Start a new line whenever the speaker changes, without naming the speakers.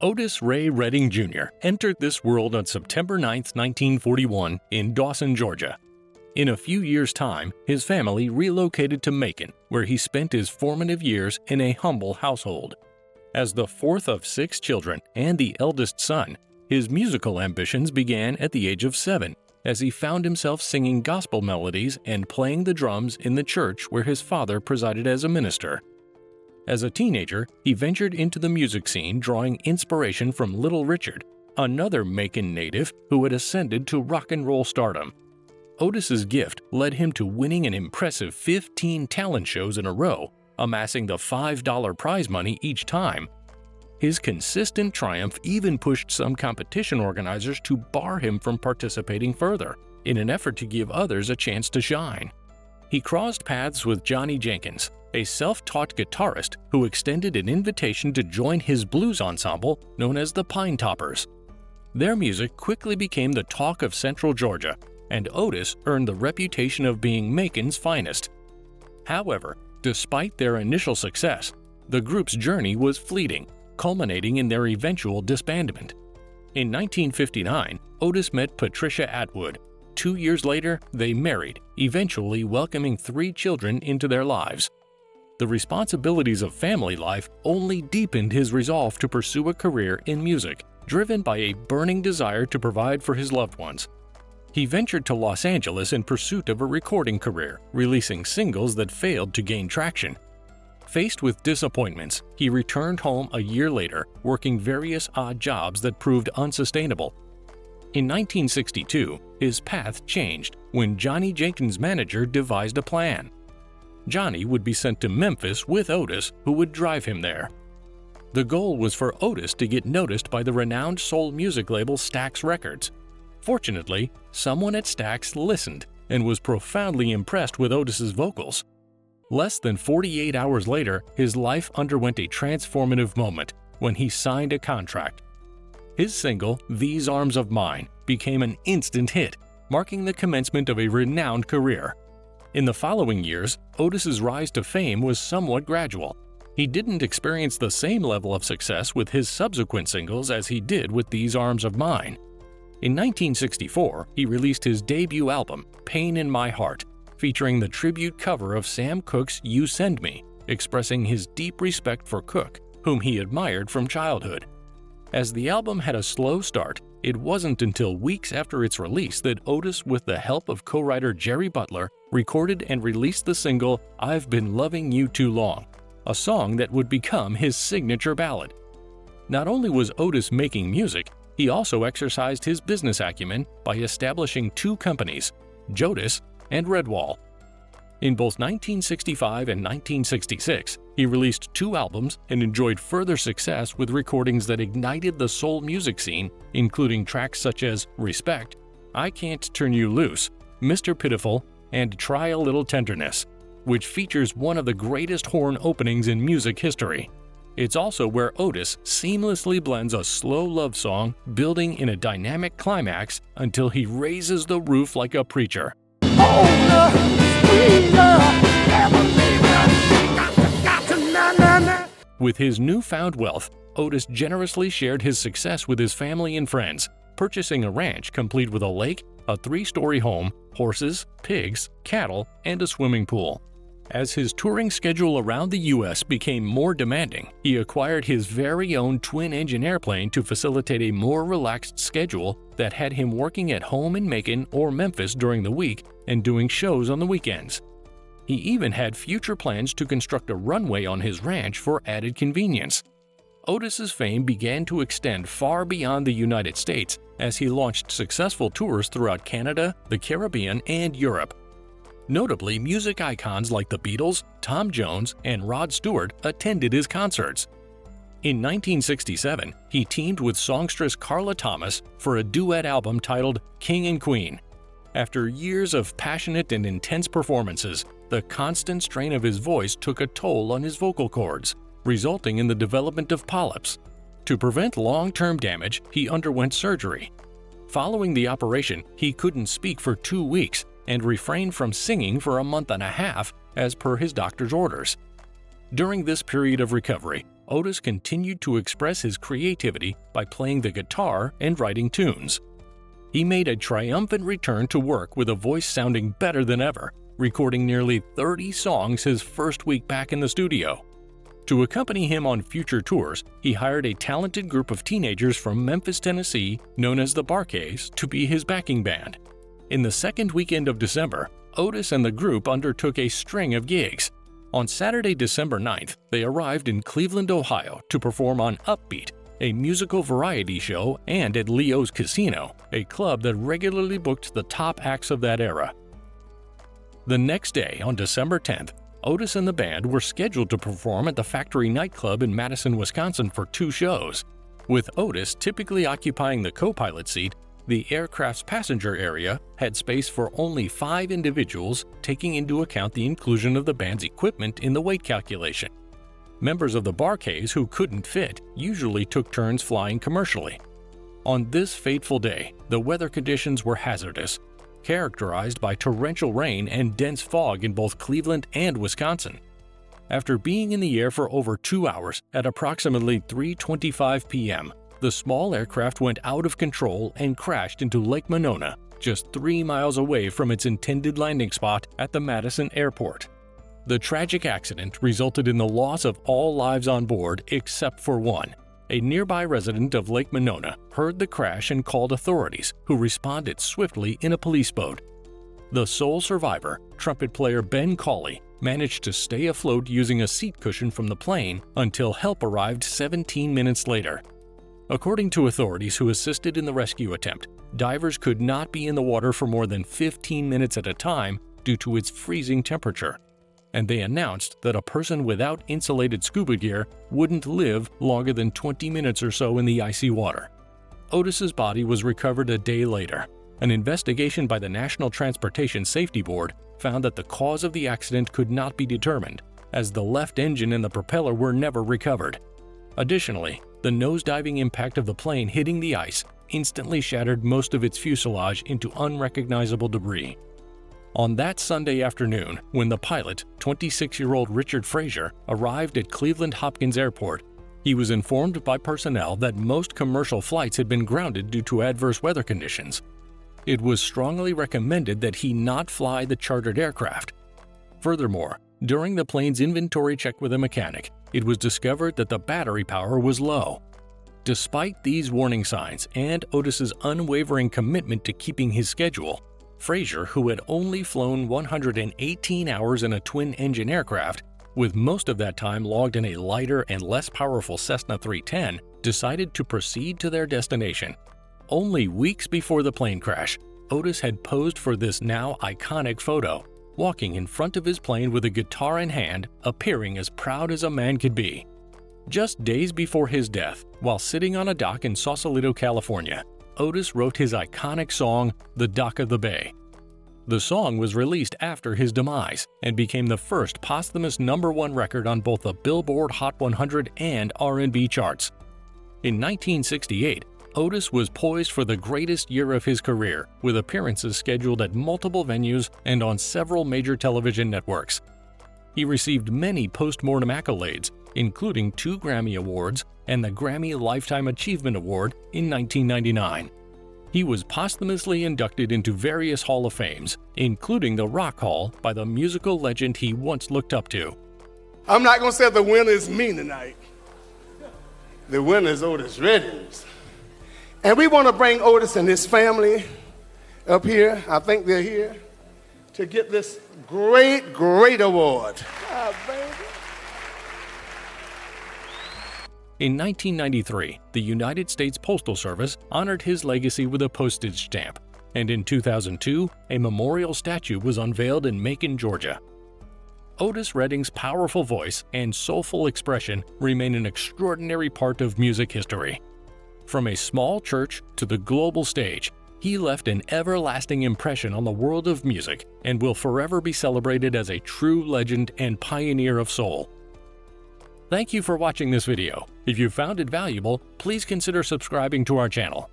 Otis Ray Redding Jr. entered this world on September 9, 1941, in Dawson, Georgia. In a few years' time, his family relocated to Macon, where he spent his formative years in a humble household. As the fourth of 6 children and the eldest son, his musical ambitions began at the age of 7, as he found himself singing gospel melodies and playing the drums in the church where his father presided as a minister. As a teenager, he ventured into the music scene, drawing inspiration from Little Richard, another Macon native who had ascended to rock and roll stardom. Otis's gift led him to winning an impressive 15 talent shows in a row, amassing the $5 prize money each time. His consistent triumph even pushed some competition organizers to bar him from participating further, in an effort to give others a chance to shine. He crossed paths with Johnny Jenkins, a self-taught guitarist who extended an invitation to join his blues ensemble known as the Pine Toppers. Their music quickly became the talk of Central Georgia, and Otis earned the reputation of being Macon's finest. However, despite their initial success, the group's journey was fleeting, culminating in their eventual disbandment. In 1959, Otis met Patricia Atwood. 2 years later, they married, eventually welcoming 3 children into their lives. The responsibilities of family life only deepened his resolve to pursue a career in music, driven by a burning desire to provide for his loved ones. He ventured to Los Angeles in pursuit of a recording career, releasing singles that failed to gain traction. Faced with disappointments, he returned home a year later, working various odd jobs that proved unsustainable. In 1962, his path changed when Johnny Jenkins' manager devised a plan. Johnny would be sent to Memphis with Otis, who would drive him there. The goal was for Otis to get noticed by the renowned soul music label Stax Records. Fortunately, someone at Stax listened and was profoundly impressed with Otis's vocals. Less than 48 hours later, his life underwent a transformative moment when he signed a contract. His single, "These Arms of Mine," became an instant hit, marking the commencement of a renowned career. In the following years, Otis's rise to fame was somewhat gradual. He didn't experience the same level of success with his subsequent singles as he did with "These Arms of Mine." In 1964, he released his debut album, "Pain in My Heart," featuring the tribute cover of Sam Cooke's "You Send Me," expressing his deep respect for Cooke, whom he admired from childhood. As the album had a slow start, it wasn't until weeks after its release that Otis, with the help of co-writer Jerry Butler, recorded and released the single "I've Been Loving You Too Long," a song that would become his signature ballad. Not only was Otis making music, he also exercised his business acumen by establishing 2 companies, Jodis and Redwall. In both 1965 and 1966, he released 2 albums and enjoyed further success with recordings that ignited the soul music scene, including tracks such as "Respect," "I Can't Turn You Loose," "Mr. Pitiful," and "Try a Little Tenderness," which features one of the greatest horn openings in music history. It's also where Otis seamlessly blends a slow love song, building in a dynamic climax until he raises the roof like a preacher. With his newfound wealth, Otis generously shared his success with his family and friends, purchasing a ranch complete with a lake, a 3-story home, horses, pigs, cattle, and a swimming pool. As his touring schedule around the U.S. became more demanding, he acquired his very own twin-engine airplane to facilitate a more relaxed schedule that had him working at home in Macon or Memphis during the week and doing shows on the weekends. He even had future plans to construct a runway on his ranch for added convenience. Otis's fame began to extend far beyond the United States as he launched successful tours throughout Canada, the Caribbean, and Europe. Notably, music icons like the Beatles, Tom Jones, and Rod Stewart attended his concerts. In 1967, he teamed with songstress Carla Thomas for a duet album titled "King and Queen." After years of passionate and intense performances, the constant strain of his voice took a toll on his vocal cords, resulting in the development of polyps. To prevent long-term damage, he underwent surgery. Following the operation, he couldn't speak for 2 weeks and refrained from singing for a month and a half, as per his doctor's orders. During this period of recovery, Otis continued to express his creativity by playing the guitar and writing tunes. He made a triumphant return to work with a voice sounding better than ever, recording nearly 30 songs his first week back in the studio. To accompany him on future tours, he hired a talented group of teenagers from Memphis, Tennessee, known as the Bar-Kays, to be his backing band. In the second weekend of December, Otis and the group undertook a string of gigs. On Saturday, December 9th, they arrived in Cleveland, Ohio to perform on Upbeat, a musical variety show, and at Leo's Casino, a club that regularly booked the top acts of that era. The next day, on December 10th, Otis and the band were scheduled to perform at the Factory nightclub in Madison, Wisconsin for 2 shows. With Otis typically occupying the co-pilot seat, the aircraft's passenger area had space for only 5 individuals, taking into account the inclusion of the band's equipment in the weight calculation. Members of the Bar-Kays who couldn't fit usually took turns flying commercially. On this fateful day, the weather conditions were hazardous, characterized by torrential rain and dense fog in both Cleveland and Wisconsin. After being in the air for over 2 hours at approximately 3:25 p.m., the small aircraft went out of control and crashed into Lake Monona, just 3 miles away from its intended landing spot at the Madison airport. The tragic accident resulted in the loss of all lives on board except for one. A nearby resident of Lake Monona heard the crash and called authorities, who responded swiftly in a police boat. The sole survivor, trumpet player Ben Cawley, managed to stay afloat using a seat cushion from the plane until help arrived 17 minutes later. According to authorities who assisted in the rescue attempt, divers could not be in the water for more than 15 minutes at a time due to its freezing temperature, and they announced that a person without insulated scuba gear wouldn't live longer than 20 minutes or so in the icy water. Otis's body was recovered a day later. An investigation by the National Transportation Safety Board found that the cause of the accident could not be determined, as the left engine and the propeller were never recovered. Additionally, the nosediving impact of the plane hitting the ice instantly shattered most of its fuselage into unrecognizable debris. On that Sunday afternoon, when the pilot, 26-year-old Richard Frazier, arrived at Cleveland Hopkins Airport, he was informed by personnel that most commercial flights had been grounded due to adverse weather conditions. It was strongly recommended that he not fly the chartered aircraft. Furthermore, during the plane's inventory check with a mechanic, it was discovered that the battery power was low. Despite these warning signs and Otis's unwavering commitment to keeping his schedule, Frazier, who had only flown 118 hours in a twin-engine aircraft, with most of that time logged in a lighter and less powerful Cessna 310, decided to proceed to their destination. Only weeks before the plane crash, Otis had posed for this now iconic photo, walking in front of his plane with a guitar in hand, appearing as proud as a man could be. Just days before his death, while sitting on a dock in Sausalito, California, Otis wrote his iconic song, "The Dock of the Bay." The song was released after his demise and became the first posthumous #1 record on both the Billboard Hot 100 and R&B charts. In 1968, Otis was poised for the greatest year of his career, with appearances scheduled at multiple venues and on several major television networks. He received many post-mortem accolades, including 2 Grammy Awards and the Grammy Lifetime Achievement Award in 1999. He was posthumously inducted into various Hall of Fames, including the Rock Hall by the musical legend he once looked up to.
I'm not going to say the winner is me tonight. The winner is Otis Redding. And we want to bring Otis and his family up here. I think they're here to get this great, great award.
In 1993, the United States Postal Service honored his legacy with a postage stamp, and in 2002, a memorial statue was unveiled in Macon, Georgia. Otis Redding's powerful voice and soulful expression remain an extraordinary part of music history. From a small church to the global stage, he left an everlasting impression on the world of music and will forever be celebrated as a true legend and pioneer of soul. Thank you for watching this video. If you found it valuable, please consider subscribing to our channel.